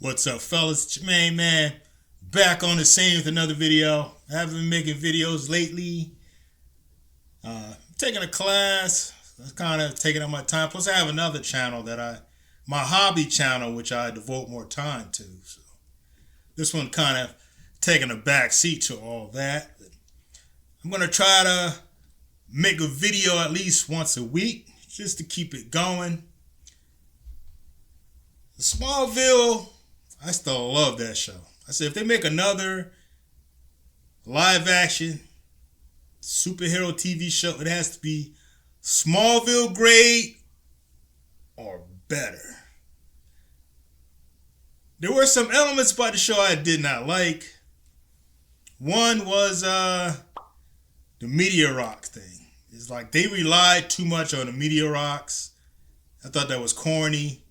What's up, fellas? It's your main man back on the scene with another video. I haven't been making videos lately. Taking a class. That's kind of taking up my time. Plus, I have another channel my hobby channel, which I devote more time to. So this one kind of taking a back seat to all that. I'm gonna try to make a video at least once a week, just to keep it going. Smallville, I still love that show. I said if they make another live action superhero TV show, it has to be Smallville grade or better. There were some elements about the show I did not like. One was the meteor rock thing. It's like they relied too much on the meteor rocks. I thought that was corny.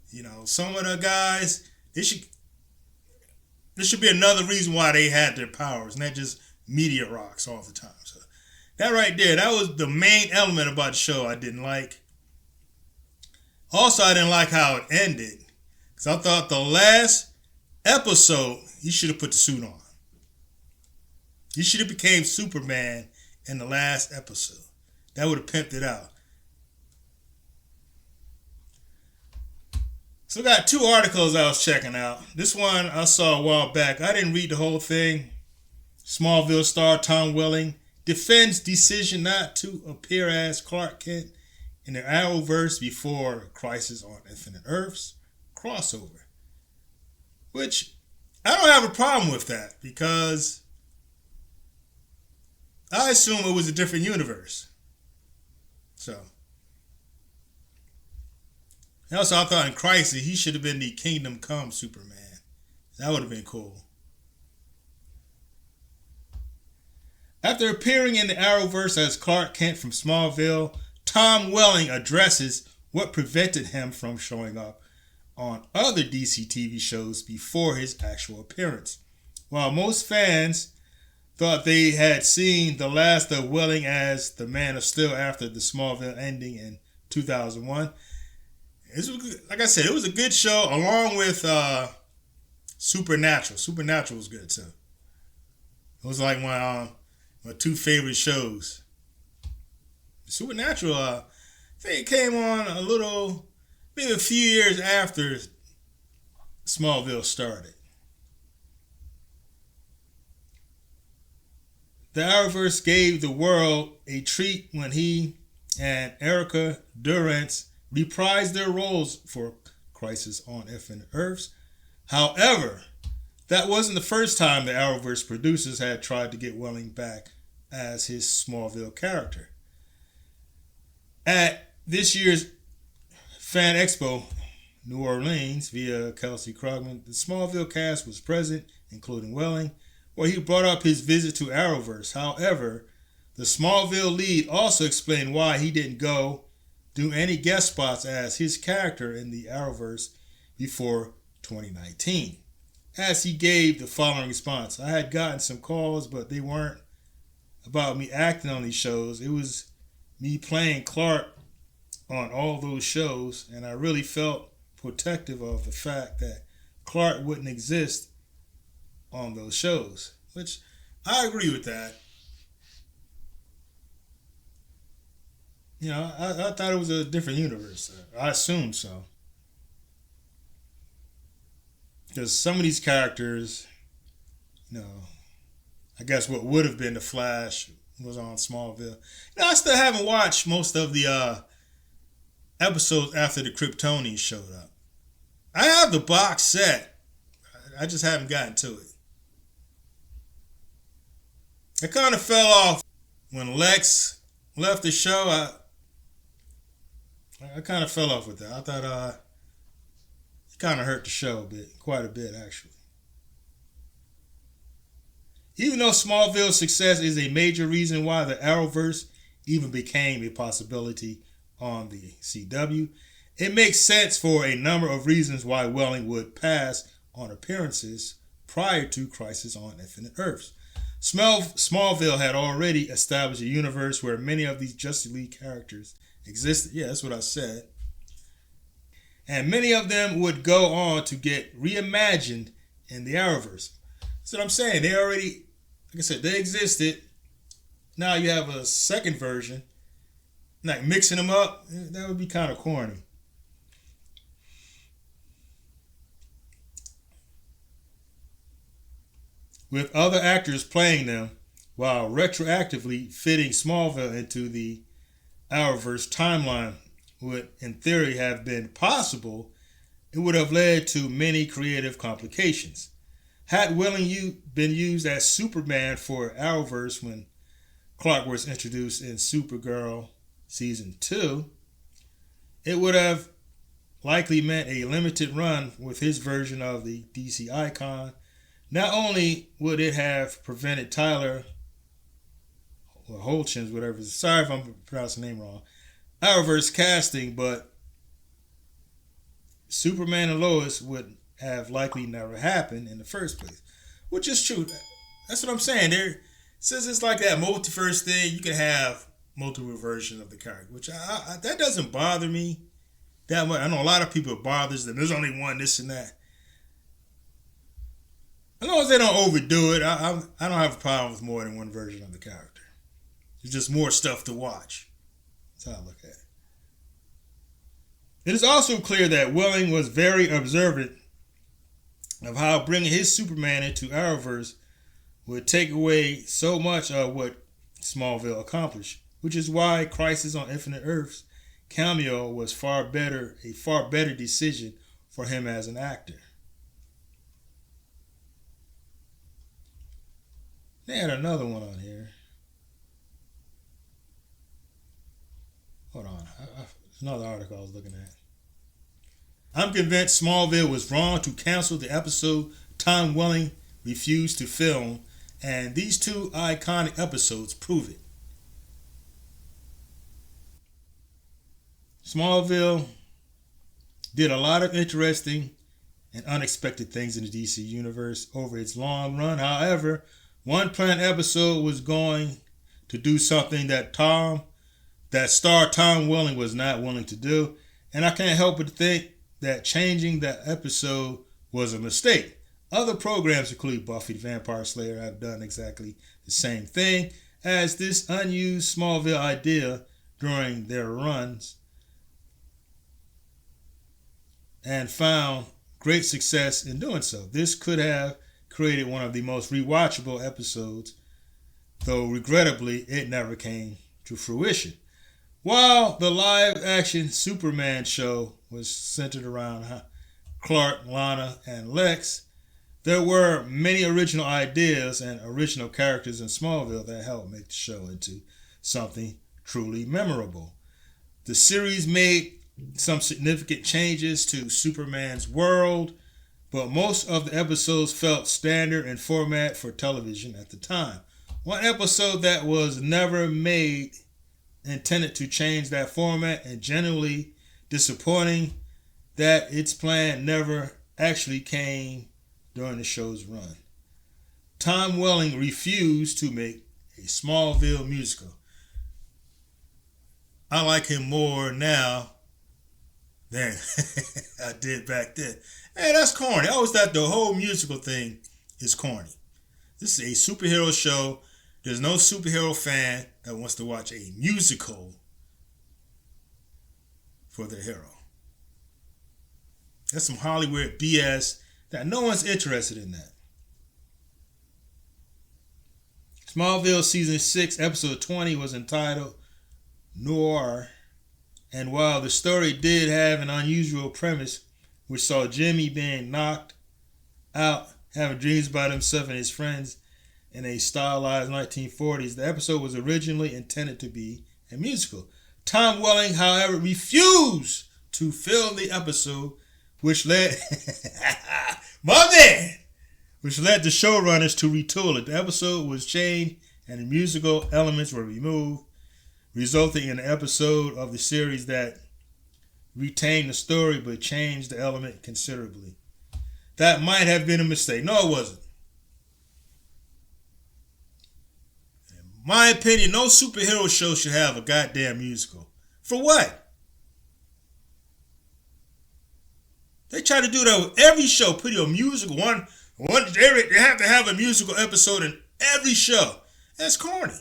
You know, some of the guys, there should be another reason why they had their powers, not just meteor rocks all the time. So that right there, that was the main element about the show I didn't like. Also, I didn't like how it ended, because I thought the last episode, he should have put the suit on. He should have became Superman in the last episode. That would have pimped it out. So I got two articles I was checking out. This one I saw a while back. I didn't read the whole thing. Smallville star Tom Welling defends decision not to appear as Clark Kent in the Arrowverse before Crisis on Infinite Earths crossover. Which, I don't have a problem with that, because I assume it was a different universe. So, and also, I thought in Crisis, he should have been the Kingdom Come Superman. That would have been cool. After appearing in the Arrowverse as Clark Kent from Smallville, Tom Welling addresses what prevented him from showing up on other DC TV shows before his actual appearance. While most fans thought they had seen the last of Welling as the Man of Steel after the Smallville ending in 2001, like I said, it was a good show, along with Supernatural. Supernatural was good too. It was like my two favorite shows. Supernatural, I think it came on maybe a few years after Smallville started. The Arrowverse gave the world a treat when he and Erica Durance reprised their roles for Crisis on Infinite Earths. However, that wasn't the first time the Arrowverse producers had tried to get Welling back as his Smallville character. At this year's Fan Expo, New Orleans, via Kelsey Krogman, the Smallville cast was present, including Welling, where he brought up his visit to Arrowverse. However, the Smallville lead also explained why he didn't do any guest spots as his character in the Arrowverse before 2019. As he gave the following response: I had gotten some calls, but they weren't about me acting on these shows. It was me playing Clark on all those shows, and I really felt protective of the fact that Clark wouldn't exist on those shows, which I agree with that. You know, I thought it was a different universe. I assumed so. Because some of these characters, you know, I guess what would have been the Flash was on Smallville. You know, I still haven't watched most of the episodes after the Kryptonians showed up. I have the box set. I just haven't gotten to it. I kind of fell off when Lex left the show. I kind of fell off with that. I thought it kind of hurt the show quite a bit, actually. Even though Smallville's success is a major reason why the Arrowverse even became a possibility on the CW, it makes sense for a number of reasons why Welling would pass on appearances prior to Crisis on Infinite Earths. Smallville had already established a universe where many of these Justice League characters existed. Yeah, that's what I said. and many of them would go on to get reimagined in the Arrowverse. That's what I'm saying. They already, like I said, they existed. Now you have a second version. Like mixing them up, that would be kind of corny. With other actors playing them, while retroactively fitting Smallville into the Arrowverse timeline would, in theory, have been possible, it would have led to many creative complications. Had Welling been used as Superman for Arrowverse when Clark was introduced in Supergirl Season 2, it would have likely meant a limited run with his version of the DC icon. Not only would it have prevented Tyler or Holchin's, whatever, sorry if I'm pronouncing the name wrong, Arrowverse casting, but Superman and Lois would have likely never happened in the first place. Which is true. That's what I'm saying. Since it's like that multiverse thing, you can have multiple versions of the character, which that doesn't bother me that much. I know a lot of people it bothers them. There's only one, this and that. As long as they don't overdo it, I don't have a problem with more than one version of the character. There's just more stuff to watch. That's how I look at it. It is also clear that Welling was very observant of how bringing his Superman into Arrowverse would take away so much of what Smallville accomplished, which is why Crisis on Infinite Earths cameo was a far better decision for him as an actor. They had another one on here. Hold on. Another article I was looking at. I'm convinced Smallville was wrong to cancel the episode Tom Welling refused to film, and these two iconic episodes prove it. Smallville did a lot of interesting and unexpected things in the DC universe over its long run. However, one planned episode was going to do something that star Tom Welling was not willing to do, and I can't help but think that changing that episode was a mistake. Other programs, including Buffy the Vampire Slayer, have done exactly the same thing as this unused Smallville idea during their runs and found great success in doing so. This could have created one of the most rewatchable episodes, though regrettably it never came to fruition. While the live-action Superman show was centered around Clark, Lana, and Lex, there were many original ideas and original characters in Smallville that helped make the show into something truly memorable. The series made some significant changes to Superman's world, but most of the episodes felt standard in format for television at the time. One episode that was never made intended to change that format, and genuinely disappointing that its plan never actually came during the show's run. Tom Welling refused to make a Smallville musical. I like him more now than I did back then. Hey, that's corny. I always thought the whole musical thing is corny. This is a superhero show. There's no superhero fan that wants to watch a musical for their hero. That's some Hollywood BS that no one's interested in that. Smallville Season 6, Episode 20 was entitled Noir, and while the story did have an unusual premise, which saw Jimmy being knocked out, having dreams about himself and his friends in a stylized 1940s, the episode was originally intended to be a musical. Tom Welling, however, refused to film the episode, which led the showrunners to retool it. The episode was changed and the musical elements were removed, resulting in an episode of the series that retained the story but changed the element considerably. That might have been a mistake. No, it wasn't. In my opinion, no superhero show should have a goddamn musical. For what? They try to do that with every show. Put your musical they have to have a musical episode in every show. That's corny.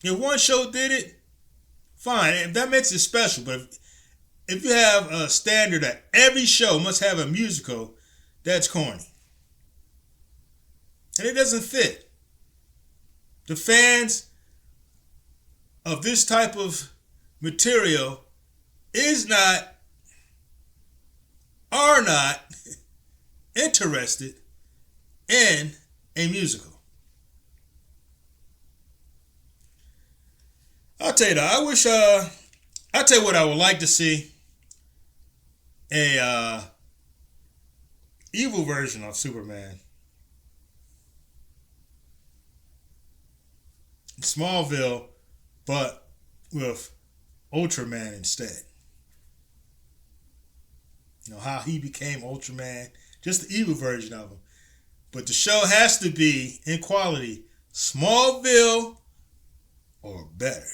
If one show did it, fine. If that makes it special. But if you have a standard that every show must have a musical, that's corny. And it doesn't fit. The fans of this type of material are not interested in a musical. I'll tell you that. I'll tell you what I would like to see. A evil version of Superman. Smallville, but with Ultraman instead. You know, how he became Ultraman. Just the evil version of him. But the show has to be, in quality, Smallville or better.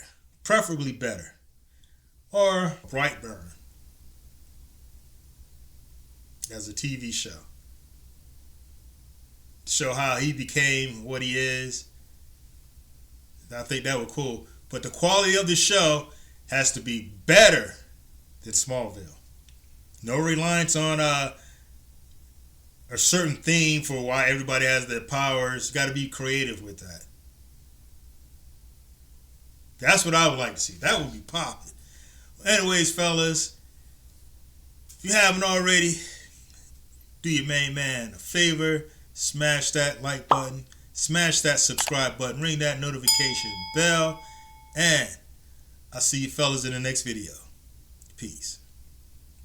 Preferably better. Or Brightburn. As a TV show. Show how he became what he is. I think that would be cool. But the quality of the show has to be better than Smallville. No reliance on a certain theme for why everybody has their powers. Got to be creative with that. That's what I would like to see. That would be popping. Anyways, fellas, if you haven't already, do your main man a favor. Smash that like button. Smash that subscribe button. Ring that notification bell. And I'll see you fellas in the next video. Peace.